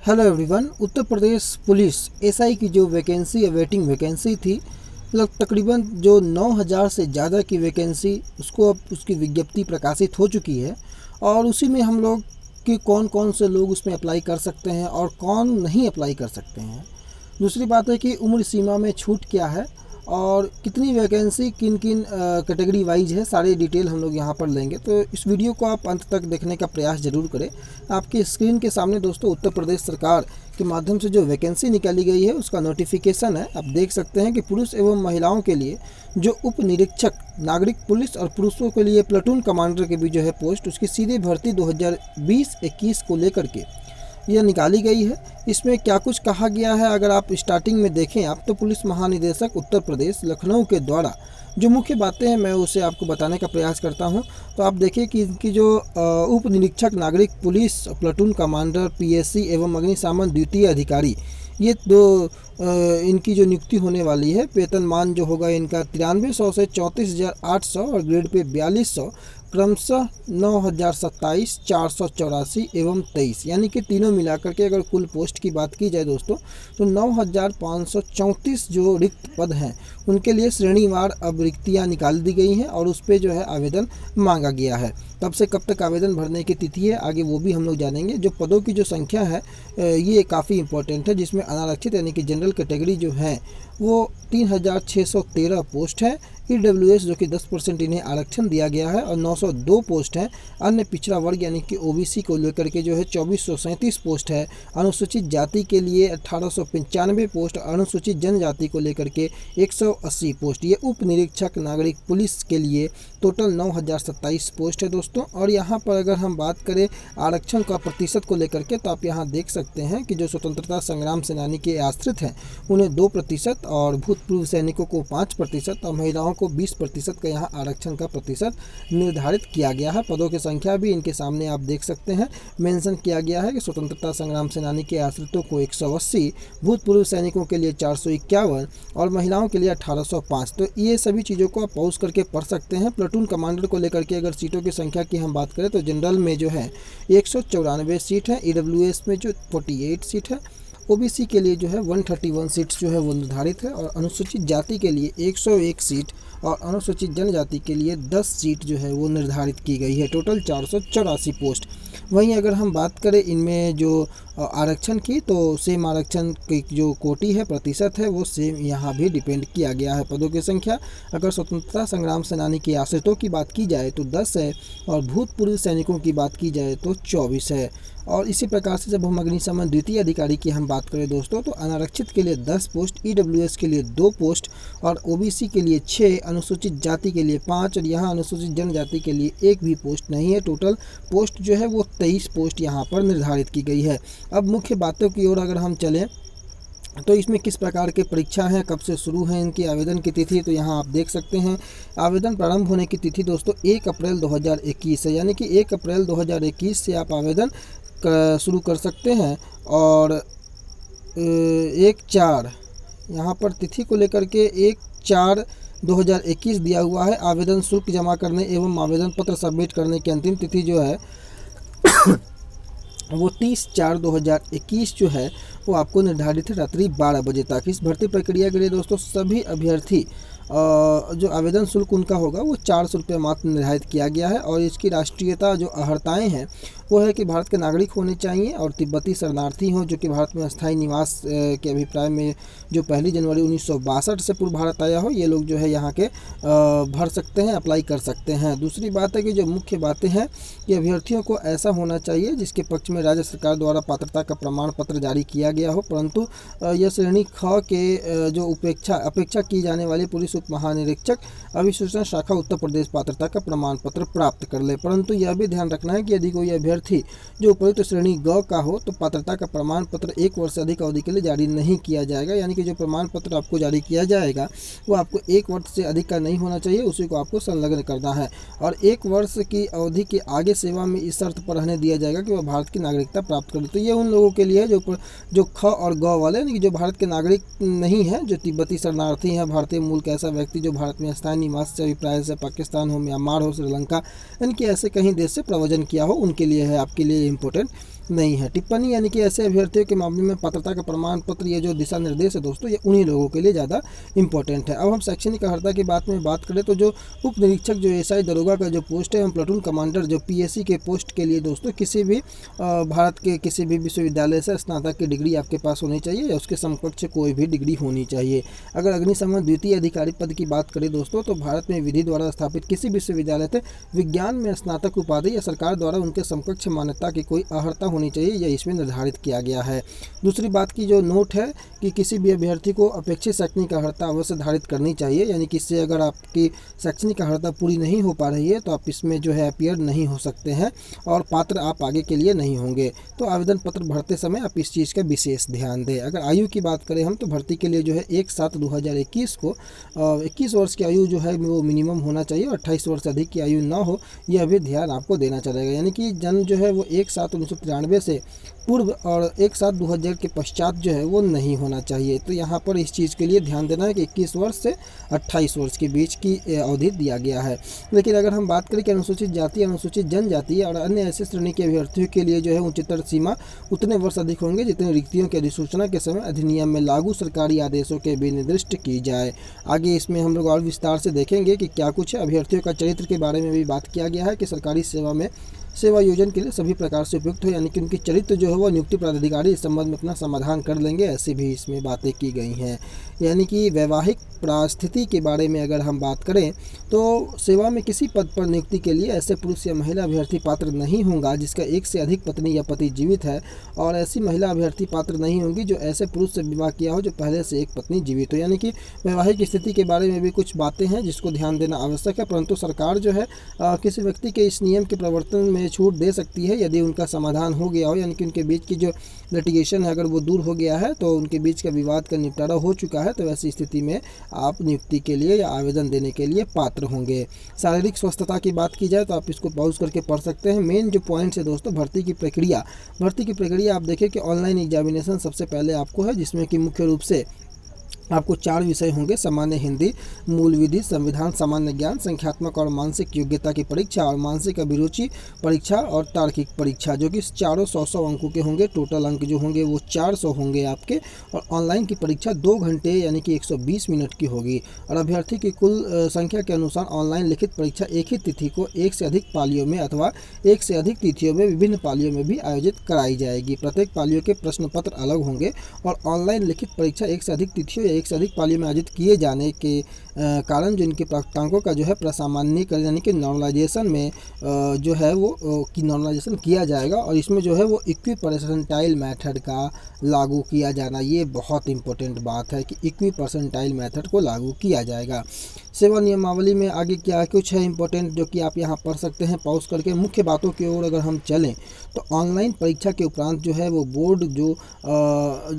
Hello everyone. Uttar Pradesh police SI की जो vacancy waiting vacancy थी, मतलब तकरीबन जो 9000 से ज़्यादा की वैकेंसी उसको अब उसकी विज्ञप्ति प्रकाशित हो चुकी है। और उसी में हम लोग कि कौन कौन से लोग उसमें अप्लाई कर सकते हैं और कौन नहीं अप्लाई कर सकते हैं। दूसरी बात है कि उम्र सीमा में छूट क्या है और कितनी वैकेंसी किन किन कैटेगरी वाइज है, सारी डिटेल हम लोग यहाँ पर लेंगे। तो इस वीडियो को आप अंत तक देखने का प्रयास जरूर करें। आपकी स्क्रीन के सामने दोस्तों उत्तर प्रदेश सरकार के माध्यम से जो वैकेंसी निकाली गई है उसका नोटिफिकेशन है। आप देख सकते हैं कि पुरुष एवं महिलाओं के लिए जो उप निरीक्षक नागरिक पुलिस और पुरुषों के लिए प्लाटून कमांडर के भी जो है पोस्ट, उसकी सीधी भर्ती 2020-21 को लेकर के यह निकाली गई है। इसमें क्या कुछ कहा गया है अगर आप स्टार्टिंग में देखें आप, तो पुलिस महानिदेशक उत्तर प्रदेश लखनऊ के द्वारा जो मुख्य बातें हैं मैं उसे आपको बताने का प्रयास करता हूं। तो आप देखिए कि इनकी जो उप निरीक्षक नागरिक पुलिस प्लाटून कमांडर पीएससी एवं अग्निशमन द्वितीय अधिकारी, ये दो इनकी जो नियुक्ति होने वाली है। वेतनमान जो होगा इनका 9300 से 34,800 और ग्रेड पे 4200, क्रमशः 9027, 484 एवं 23, यानी कि तीनों मिलाकर के अगर कुल पोस्ट की बात की जाए दोस्तों तो 9534 जो रिक्त पद हैं उनके लिए श्रेणीवार अब रिक्तियाँ निकाल दी गई हैं और उस पर जो है आवेदन मांगा गया है। तब से कब तक आवेदन भरने की तिथि है आगे वो भी हम लोग जानेंगे। जो पदों की जो संख्या है ये काफ़ी इंपॉर्टेंट है, जिसमें अनारक्षित यानी कि जनरल कैटेगरी जो है वो 3613 पोस्ट है। ईडब्ल्यूएस जो कि 10% इन्हें आरक्षण दिया गया है और 902 पोस्ट हैं। अन्य पिछड़ा वर्ग यानी कि ओबीसी को लेकर के जो है 2437 पोस्ट है। अनुसूचित जाति के लिए 1895 पोस्ट, अनुसूचित जनजाति को लेकर के 180 पोस्ट। ये उप निरीक्षक नागरिक पुलिस के लिए टोटल 9027 पोस्ट है दोस्तों। और यहाँ पर अगर हम बात करें आरक्षण का प्रतिशत को लेकर के, तो आप यहाँ देख सकते हैं कि जो स्वतंत्रता संग्राम सेनानी के आश्रित हैं उन्हें 2% और भूतपूर्व सैनिकों को 5% और महिलाओं को 20% का यहाँ आरक्षण का प्रतिशत निर्धारित किया गया है। पदों की संख्या भी इनके सामने आप देख सकते हैं, मेंशन किया गया है कि स्वतंत्रता संग्राम सेनानी के आश्रितों को 180, भूतपूर्व सैनिकों के लिए 451 और महिलाओं के लिए 1805। तो ये सभी चीज़ों को आप पॉज करके पढ़ सकते हैं। प्लाटून कमांडर को लेकर के अगर सीटों की संख्या की हम बात करें तो जनरल में जो है 194 सीट है, ईडब्ल्यूएस में जो 48 सीट है, ओबीसी के लिए जो है 131 सीट्स जो है वो निर्धारित है और अनुसूचित जाति के लिए 101 सीट और अनुसूचित जनजाति के लिए 10 सीट जो है वो निर्धारित की गई है। Total 484 post. वहीं अगर हम बात करें इनमें जो आरक्षण की, तो सेम आरक्षण की जो कोटि है प्रतिशत है वो सेम यहाँ भी डिपेंड किया गया है। पदों की संख्या अगर स्वतंत्रता संग्राम सेनानी के आश्रितों की बात की जाए तो 10 है और भूतपूर्व सैनिकों की बात की जाए तो 24 है। और इसी प्रकार से जब हम अग्निशमन द्वितीय अधिकारी की हम बात करें दोस्तों तो अनारक्षित के लिए 10 पोस्ट, ईडब्ल्यूएस के लिए 2 पोस्ट और ओबीसी के लिए 6, अनुसूचित जाति के लिए 5 और यहाँ अनुसूचित जनजाति के लिए 1 भी पोस्ट नहीं है। टोटल पोस्ट जो है वो 23 पोस्ट यहाँ पर निर्धारित की गई है। अब मुख्य बातों की ओर अगर हम चलें तो इसमें किस प्रकार के परीक्षा हैं, कब से शुरू है इनकी आवेदन की तिथि, तो यहाँ आप देख सकते हैं आवेदन प्रारंभ होने की तिथि दोस्तों 1 अप्रैल 2021 है, यानी कि 1 अप्रैल 2021 से आप आवेदन शुरू कर सकते हैं। और 1/4 यहाँ पर तिथि को लेकर के 1/4/2021 दिया हुआ है। आवेदन शुल्क जमा करने एवं आवेदन पत्र सबमिट करने की अंतिम तिथि जो है वो 30/4/2021 जो है वो आपको निर्धारित है रात्रि 12 बजे तक। इस भर्ती प्रक्रिया के लिए दोस्तों सभी अभ्यर्थी जो आवेदन शुल्क उनका होगा वो 400 रुपये मात्र निर्धारित किया गया है। और इसकी राष्ट्रीयता जो अर्हताएँ हैं वो है कि भारत के नागरिक होने चाहिए और तिब्बती शरणार्थी हों जो कि भारत में अस्थायी निवास के अभिप्राय में जो 1 जनवरी 1962 से पूर्व भारत आया हो, ये लोग जो है यहाँ के भर सकते हैं, अप्लाई कर सकते हैं। दूसरी बात है कि जो मुख्य बातें हैं कि अभ्यर्थियों को ऐसा होना चाहिए जिसके पक्ष में राज्य सरकार द्वारा पात्रता का प्रमाण पत्र जारी किया गया हो, परंतु यह श्रेणी ख के जो अपेक्षा की जाने वाली पुलिस उप महानिरीक्षक अभिसूचना शाखा उत्तर प्रदेश पात्रता का प्रमाण पत्र प्राप्त कर ले। परंतु यह भी ध्यान रखना है कि यदि कोई अभ्यर्थी जो उपयुक्त श्रेणी ग का हो तो पात्रता का प्रमाण पत्र 1 वर्ष से अधिक अवधि के लिए जारी नहीं किया जाएगा, यानी कि जो प्रमाण पत्र आपको जारी किया जाएगा वो आपको 1 वर्ष से अधिक का नहीं होना चाहिए, उसी को आपको संलग्न करना है। और 1 वर्ष की अवधि के आगे सेवा में इस शर्त पर रहने दिया जाएगा कि वह भारत की नागरिकता प्राप्त करे। तो ये उन लोगों के लिए जो ख और ग वाले, यानी कि जो भारत के नागरिक नहीं है, जो तिब्बती शरणार्थी हैं, भारतीय मूल का ऐसा व्यक्ति जो भारत में स्थायी निवास से अभिप्राय से पाकिस्तान हो, म्यांमार हो, श्रीलंका, इनके ऐसे कहीं देश से प्रव्रजन किया हो, उनके लिए है, आपके लिए इम्पोर्टेंट नहीं है। टिप्पणी यानी कि ऐसे अभ्यर्थियों के मामले में पात्रता का प्रमाण पत्र, ये जो दिशा निर्देश है दोस्तों, ये उन्हीं लोगों के लिए ज़्यादा इंपॉर्टेंट है। अब हम शैक्षणिक अर्हता की बात करें तो जो उप निरीक्षक, जो एसआई दरोगा का जो पोस्ट है, एवं प्लाटून कमांडर जो पीएससी के पोस्ट के लिए दोस्तों किसी भी भारत के किसी भी विश्वविद्यालय से स्नातक की डिग्री आपके पास होनी चाहिए या उसके समकक्ष कोई भी डिग्री होनी चाहिए। अगर अग्निशमन द्वितीय अधिकारी पद की बात करें दोस्तों, तो भारत में विधि द्वारा स्थापित किसी विश्वविद्यालय से विज्ञान में स्नातक उपाधि या सरकार द्वारा उनके समकक्ष मान्यता की कोई अर्हता होनी चाहिए, यह इसमें निर्धारित किया गया है। दूसरी बात की जो नोट है कि किसी भी अभ्यर्थी को अपेक्षित शैक्षणिक अर्हता अवश्य धारित करनी चाहिए, यानी कि इससे अगर आपकी शैक्षणिक अर्हता पूरी नहीं हो पा रही है तो आप इसमें जो है अपीयर नहीं हो सकते हैं और पात्र आप आगे के लिए नहीं होंगे। तो आवेदन पत्र भरते समय आप इस चीज़ का विशेष ध्यान दें। अगर आयु की बात करें हम, तो भर्ती के लिए जो है 1/7/2021 को 21 वर्ष की आयु जो है वो मिनिमम होना चाहिए और 28 वर्ष से अधिक की आयु ना हो, यह भी ध्यान आपको देना चलेगा। यानी कि जन्म जो है वो 1/7/1993 से पूर्व और 1/7/2000 के पश्चात जो है वो नहीं होना चाहिए। तो यहाँ पर इस चीज़ के लिए ध्यान देना है कि 21 वर्ष से 28 वर्ष के बीच की अवधि दिया गया है। लेकिन अगर हम बात करें कि अनुसूचित जाति, अनुसूचित जनजाति और अन्य ऐसे श्रेणी के अभ्यर्थियों के लिए जो है उच्चतर सीमा उतने वर्ष अधिक होंगे जितने रिक्तियों की अधिसूचना के समय अधिनियम में लागू सरकारी आदेशों के विनिर्दिष्ट की जाए। आगे इसमें हम लोग और विस्तार से देखेंगे कि क्या कुछ है। अभ्यर्थियों का चरित्र के बारे में भी बात किया गया है कि सरकारी सेवा में सेवा योजना के लिए सभी प्रकार से उपयुक्त हो, यानी कि उनकी चरित्र जो है वो नियुक्ति पदाधिकारी इस संबंध में अपना समाधान कर लेंगे, ऐसी भी इसमें बातें की गई हैं। यानी कि वैवाहिक परिस्थिति के बारे में अगर हम बात करें तो सेवा में किसी पद पर नियुक्ति के लिए ऐसे पुरुष या महिला अभ्यर्थी पात्र नहीं होगा जिसका एक से अधिक पत्नी या पति जीवित है, और ऐसी महिला अभ्यर्थी पात्र नहीं होंगी जो ऐसे पुरुष से विवाह किया हो जो पहले से एक पत्नी जीवित हो। यानी कि वैवाहिक स्थिति के बारे में भी कुछ बातें हैं जिसको ध्यान देना आवश्यक है, परंतु सरकार जो है किसी व्यक्ति के इस नियम के प्रवर्तन में छूट दे सकती है यदि उनका समाधान हो गया हो, यानी कि उनके बीच की जो लिटिगेशन है अगर वो दूर हो गया है, तो उनके बीच का विवाद का निपटारा हो चुका है, तो वैसी स्थिति में आप नियुक्ति के लिए या आवेदन देने के लिए पात्र होंगे। शारीरिक स्वस्थता की बात की जाए तो आप इसको पॉज करके पढ़ सकते हैं। मेन जो पॉइंट्स है दोस्तों, भर्ती की प्रक्रिया आप देखें कि ऑनलाइन एग्जामिनेशन सबसे पहले आपको है, जिसमें कि मुख्य रूप से आपको 4 विषय होंगे: सामान्य हिंदी, मूल विधि, संविधान, सामान्य ज्ञान, संख्यात्मक और मानसिक योग्यता की परीक्षा और मानसिक अभिरुचि परीक्षा और तार्किक परीक्षा, जो कि चारों 100 अंकों के होंगे। टोटल अंक जो होंगे वो 400 होंगे आपके। और ऑनलाइन की परीक्षा 2 घंटे यानी कि 120 मिनट की होगी। और अभ्यर्थी की कुल संख्या के अनुसार ऑनलाइन लिखित परीक्षा एक ही तिथि को एक से अधिक पालियों में अथवा एक से अधिक तिथियों में विभिन्न पालियों में भी आयोजित कराई जाएगी। प्रत्येक पालियों के प्रश्न पत्र अलग होंगे और ऑनलाइन लिखित परीक्षा एक से अधिक तिथियों एक से अधिक पालियों में आयोजित किए जाने के कारण जो इनके प्राप्तांकों का जो है प्रसामान्यीकरण यानी कि नॉर्मलाइजेशन में जो है वो की नॉर्मलाइजेशन किया जाएगा। और इसमें जो है वो इक्वी परसेंटाइल मेथड का लागू किया जाना, ये बहुत इंपॉर्टेंट बात है कि इक्वी परसेंटाइल मेथड को लागू किया जाएगा। सेवा नियमावली में आगे क्या कुछ है इंपॉर्टेंट जो कि आप यहाँ पढ़ सकते हैं पॉज करके। मुख्य बातों की ओर अगर हम चलें तो ऑनलाइन परीक्षा के उपरांत जो है वो बोर्ड जो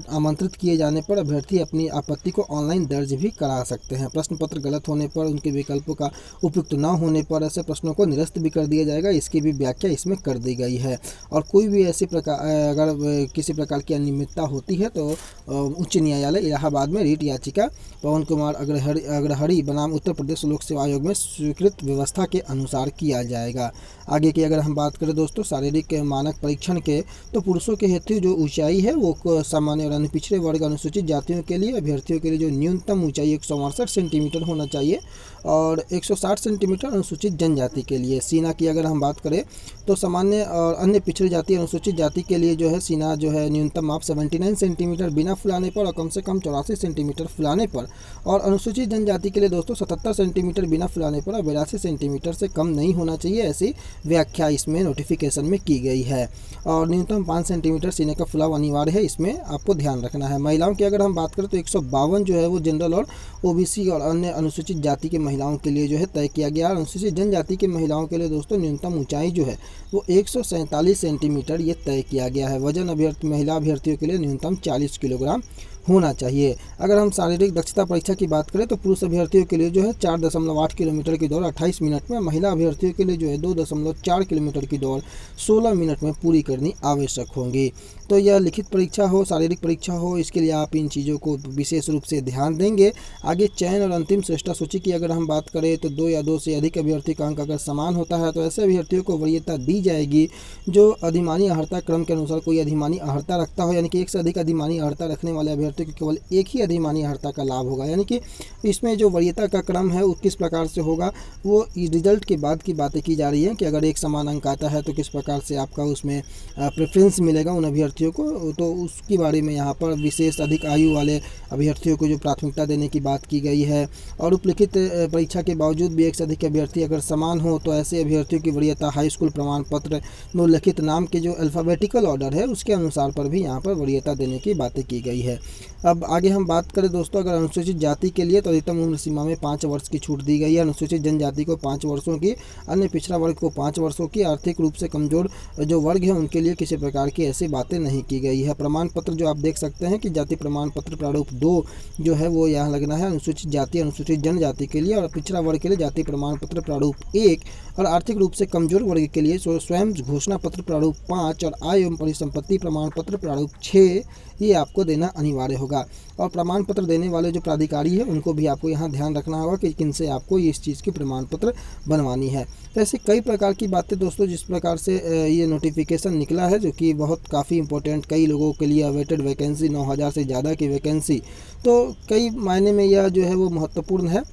आमंत्रित किए जाने पर अभ्यर्थी अपनी आपत्ति को ऑनलाइन दर्ज भी करा सकते हैं। प्रश्न पत्र गलत होने पर, उनके विकल्पों का उपयुक्त न होने पर ऐसे प्रश्नों को निरस्त भी कर दिया जाएगा, इसकी भी व्याख्या इसमें कर दी गई है। और कोई भी ऐसी प्रकार अगर किसी प्रकार की अनियमितता होती है तो उच्च न्यायालय इलाहाबाद में रीट याचिका पवन कुमार अग्रहरि बनाम उत्तर प्रदेश लोक सेवा आयोग में स्वीकृत व्यवस्था के अनुसार किया जाएगा। आगे की अगर हम बात करें दोस्तों शारीरिक मानक परीक्षण के, तो पुरुषों के हेतु जो ऊंचाई है वो सामान्य और अन्य पिछड़े वर्ग अनुसूचित जातियों के लिए अभ्यर्थियों के लिए जो न्यूनतम ऊंचाई 168 सेंटीमीटर होना चाहिए और 160 सेंटीमीटर अनुसूचित जनजाति के लिए। सीना की अगर हम बात करें तो सामान्य और अन्य पिछड़ी जाति अनुसूचित जाति के लिए जो है सीना जो है न्यूनतम आप 79 सेंटीमीटर बिना फुलाने पर और कम से कम 84 सेंटीमीटर फुलाने पर, और अनुसूचित जनजाति के लिए दोस्तों 77 सेंटीमीटर बिना फुलाने पर और 82 सेंटीमीटर से कम नहीं होना चाहिए, ऐसी व्याख्या इसमें नोटिफिकेशन में की गई है। और न्यूनतम 5 सेंटीमीटर सीने का फुलाव अनिवार्य है, इसमें आपको ध्यान रखना है। महिलाओं की अगर हम बात करें तो 152 जो है वो जनरल और ओबीसी और अन्य अनुसूचित जाति के महिलाओं के लिए जो है तय किया गया। अनुसूचित जनजाति की महिलाओं के लिए दोस्तों न्यूनतम ऊंचाई जो है वो 147 सेंटीमीटर ये तय किया गया है। वजन महिला अभ्यर्थियों के लिए न्यूनतम 40 किलोग्राम होना चाहिए। अगर हम शारीरिक दक्षता परीक्षा की बात करें तो पुरुष अभ्यर्थियों के लिए जो है 4.8 किलोमीटर की दौड़ 28 मिनट में, महिला अभ्यर्थियों के लिए जो है 2.4 किलोमीटर की दौड़ 16 मिनट में पूरी करनी आवश्यक होंगी। तो यह लिखित परीक्षा हो, शारीरिक परीक्षा हो, इसके लिए आप इन चीज़ों को विशेष रूप से ध्यान देंगे। आगे चयन और अंतिम श्रेष्ठता सूची की अगर हम बात करें तो 2 या 2 से अधिक अभ्यर्थी का अंक अगर समान होता है तो ऐसे अभ्यर्थियों को वरीयता दी जाएगी जो अधिमानी अर्हता क्रम के अनुसार कोई अधिमानी अर्हता रखता हो, यानी कि एक से अधिक अधिमानी अर्हता रखने वाले अभ्यर्थी को केवल एक ही अधिमानी अर्हता का लाभ होगा। यानी कि इसमें जो वरीयता का क्रम है वो किस प्रकार से होगा, वो रिजल्ट के बाद की बातें की जा रही हैं कि अगर एक समान अंक आता है तो किस प्रकार से आपका उसमें प्रेफरेंस मिलेगा उन अभ्यर्थियों को, तो उसके बारे में यहाँ पर विशेष अधिक आयु वाले अभ्यर्थियों को जो प्राथमिकता देने की बात की गई है। और उपलिखित परीक्षा के बावजूद भी एक से अधिक अभ्यर्थी अगर समान हो तो ऐसे अभ्यर्थियों की वरीयता हाई स्कूल प्रमाण पत्र में उल्लिखित नाम के जो अल्फ़ाबेटिकल ऑर्डर है उसके अनुसार पर भी यहाँ पर वरीयता देने की बातें की गई है। अब आगे हम बात करें दोस्तों, अगर अनुसूचित जाति के लिए तो अधिकतम उम्र सीमा में 5 वर्ष की छूट दी गई है। अनुसूचित जनजाति को 5 वर्षों की, अन्य पिछड़ा वर्ग को 5 वर्षों की, आर्थिक रूप से कमजोर जो वर्ग है उनके लिए किसी प्रकार की ऐसी बातें नहीं की गई है। प्रमाण पत्र जो आप देख सकते हैं कि जाति प्रमाण पत्र प्रारूप 2 जो है वो यहाँ लगना है अनुसूचित जाति अनुसूचित जनजाति के लिए, और पिछड़ा वर्ग के लिए जाति प्रमाण पत्र प्रारूप 1, और आर्थिक रूप से कमजोर वर्ग के लिए स्वयं घोषणा पत्र प्रारूप 5 और आय एवं परिसंपत्ति प्रमाण पत्र प्रारूप 6 ये आपको देना अनिवार्य होगा। और प्रमाण पत्र देने वाले जो प्राधिकारी है उनको भी आपको यहाँ ध्यान रखना होगा कि किनसे आपको इस चीज़ की प्रमाण पत्र बनवानी है। तो ऐसे कई प्रकार की बातें दोस्तों जिस प्रकार से ये नोटिफिकेशन निकला है जो कि बहुत काफ़ी इंपॉर्टेंट, कई लोगों के लिए अवेटेड वैकेंसी 9000 से ज़्यादा की वैकेंसी, तो कई मायने में यह जो है वो महत्वपूर्ण है।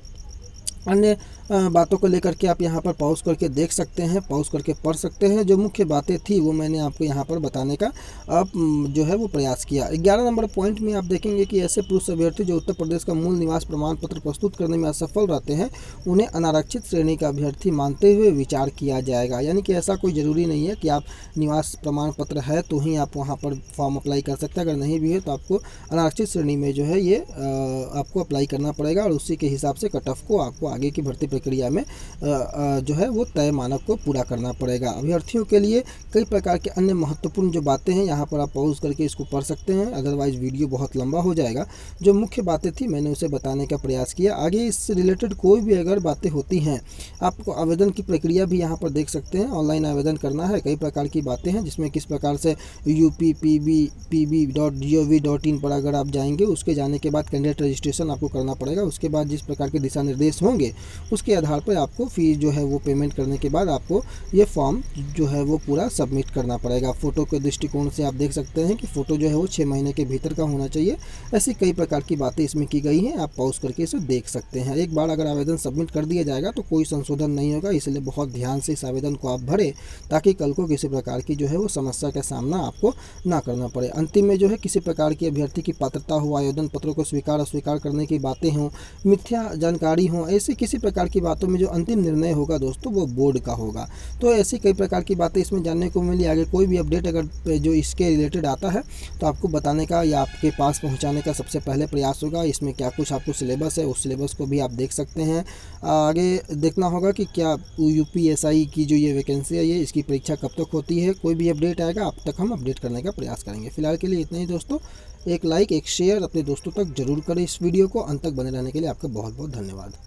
अन्य बातों को लेकर के आप यहाँ पर पॉज करके देख सकते हैं, पॉज करके पढ़ सकते हैं। जो मुख्य बातें थी वो मैंने आपको यहाँ पर बताने का आप जो है वो प्रयास किया। 11 नंबर पॉइंट में आप देखेंगे कि ऐसे पुरुष अभ्यर्थी जो उत्तर प्रदेश का मूल निवास प्रमाण पत्र प्रस्तुत करने में असफल रहते हैं उन्हें अनारक्षित श्रेणी का अभ्यर्थी मानते हुए विचार किया जाएगा। यानी कि ऐसा कोई ज़रूरी नहीं है कि आप निवास प्रमाण पत्र है तो ही आप वहाँ पर फॉर्म अप्लाई कर सकते हैं, अगर नहीं भी है तो आपको अनारक्षित श्रेणी में जो है ये आपको अप्लाई करना पड़ेगा और उसी के हिसाब से कट ऑफ को आपको आगे की भर्ती प्रक्रिया में जो है वो तय मानक को पूरा करना पड़ेगा। अभ्यर्थियों के लिए कई प्रकार के अन्य महत्वपूर्ण जो बातें हैं यहाँ पर आप पॉज करके इसको पढ़ सकते हैं, अदरवाइज वीडियो बहुत लंबा हो जाएगा। जो मुख्य बातें थी मैंने उसे बताने का प्रयास किया। आगे इससे रिलेटेड कोई भी अगर बातें होती हैं, आपको आवेदन की प्रक्रिया भी यहाँ पर देख सकते हैं। ऑनलाइन आवेदन करना है, कई प्रकार की बातें हैं जिसमें किस प्रकार से uppb.gov.in पर अगर आप जाएंगे उसके जाने के बाद कैंडिडेट रजिस्ट्रेशन आपको करना पड़ेगा। उसके बाद जिस प्रकार के दिशा निर्देश होंगे उसके आधार पर आपको फीस जो है वो पेमेंट करने के बाद आपको ये फॉर्म जो है वो पूरा सबमिट करना पड़ेगा। फ़ोटो के दृष्टिकोण से आप देख सकते हैं कि फ़ोटो जो है वो 6 महीने के भीतर का होना चाहिए। ऐसी कई प्रकार की बातें इसमें की गई हैं, आप पॉज करके इसे देख सकते हैं। एक बार अगर आवेदन सबमिट कर दिया जाएगा तो कोई संशोधन नहीं होगा, इसलिए बहुत ध्यान से इस आवेदन को आप भरें ताकि कल को किसी प्रकार की जो है वो समस्या का सामना आपको ना करना पड़े। अंतिम में जो है किसी प्रकार की अभ्यर्थी की पात्रता हो, आवेदन पत्रों को स्वीकार अस्वीकार करने की बातें हों, मिथ्या जानकारी हो, ऐसी किसी प्रकार की बातों में जो अंतिम निर्णय होगा दोस्तों वो बोर्ड का होगा। तो ऐसी कई प्रकार की बातें इसमें जानने को मिली। आगे कोई भी अपडेट अगर जो इसके रिलेटेड आता है तो आपको बताने का या आपके पास पहुंचाने का सबसे पहले प्रयास होगा। इसमें क्या कुछ आपको सिलेबस है उस सिलेबस को भी आप देख सकते हैं। आगे देखना होगा कि क्या UPSI की जो ये वैकेंसी है ये इसकी परीक्षा कब तक होती है। कोई भी अपडेट आएगा अब तक हम अपडेट करने का प्रयास करेंगे। फिलहाल के लिए इतना ही दोस्तों। एक लाइक एक शेयर अपने दोस्तों तक जरूर करें। इस वीडियो को अंत तक बने रहने के लिए आपका बहुत बहुत धन्यवाद।